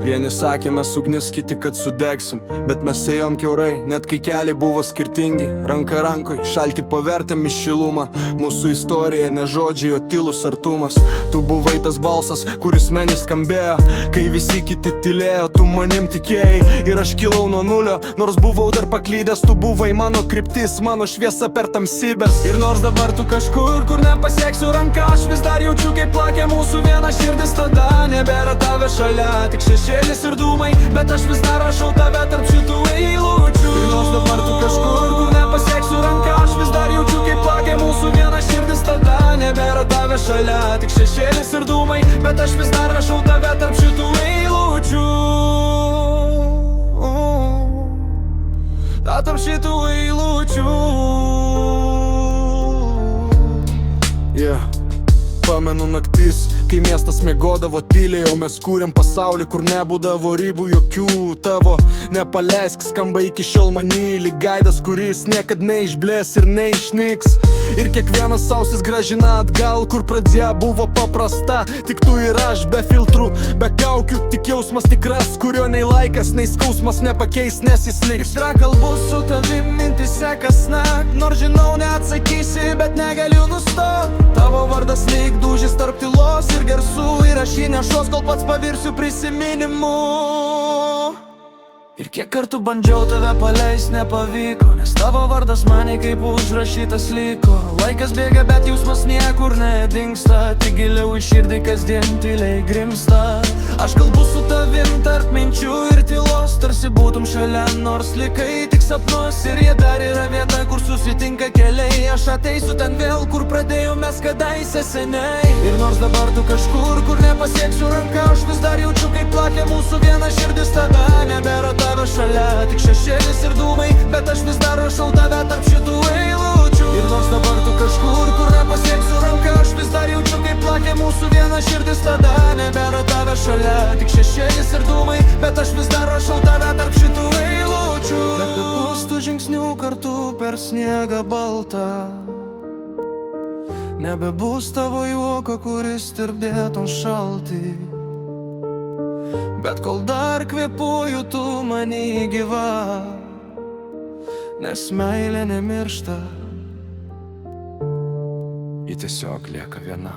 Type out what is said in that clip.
Vieni sakė mes ugnis, kiti kad sudegsim, bet mes ėjom kiaurai, net kai keliai buvo skirtingi. Ranka rankoj, šaltį pavertėm į šilumą. Mūsų istorija ne žodžiai, o tylus artumas. Tu buvai tas balsas, kuris menį skambėjo, kai visi kiti tylėjo, tu manim tikėjai. Ir aš kilau nuo nulio, nors buvau dar paklydęs. Tu buvai mano kryptis, mano šviesa per tamsybės. Ir nors dabar tu kažkur, kur nepasieksiu ranką, aš vis dar jaučiu, kaip plakė mūsų viena širdis. Tada nebėra tave šalia, tik šešėlis ir dūmai, bet aš vis dar rašau tave tarp šitų eilučių. Ir nors dabar tu kažkur, kur nepasieksiu ranką, aš vis dar jaučiu, kaip plakė mūsų viena širdis. Tada nebėra tave šalia, tik šešėlis ir dūmai, bet aš vis dar rašau tave tarp šitų eilučių. Tarp šitų eilučių. Pamenu naktis, kai miestas miegodavo tyliai, o mes kūrėm pasaulį, kur nebūdavo ribų jokių. Tavo nepaleisk skamba iki šiol many, lyg gaidas, kuris niekad neišblės ir neišnyks. Ir kiekvienas ausis grąžina atgal, kur pradžia buvo paprasta. Tik tu ir aš, be filtrų, be kaukių, tik jausmas tikras, kurio nei laikas, nei skausmas nepakeis, nes jis liks. Tra kalbu su tavim mintise kasnakt, nors žinau neatsakysi, bet negaliu nustot. Tavo vardas lyg dūžis tarp tylos ir garsų, ir aš jį nešos, kol pats pavirsiu prisiminimu. Ir kiek kartų bandžiau tave paleist, nepavyko, nes tavo vardas mane kaip užrašytas liko. Laikas bėga, bet jausmas niekur nedingsta, tik giliau į širdį kasdien tyliai grimsta. Aš kalbu su tavim tarp minčių ir tylos, tarsi būtum šalia, nors likai tik sapnuos. Ir jie dar yra vieta, kur susitinka keliai. Aš ateisiu ten vėl, kur pradėjau mes kadaise seniai. Ir nors dabar tu kažkur, kur nepasieksiu ranką, aš vis dar jaučiu, kaip plakė mūsų viena širdis. Tada nebėra tave šalia, tik šešėlis ir dūmai, bet aš vis dar rašau tave tarp šitų eilučių. Ir nors dabar tu kažkur, kur nepasieksiu ranką, aš vis dar jaučiu, kaip plakė mūsų viena širdis. Tada nebėra tave šalia, tik šešėlis ir dūmai, bet aš vis dar rašau tave tarp šitų eilučių. Bet bus tų žingsnių kartu per sniegą baltą, nebebus tavo juoko, kuris tirpdėtum šaltį. Bet kol dar kvėpuoju, tu many gyva, nes meilė nemiršta, ji tiesiog lieka viena.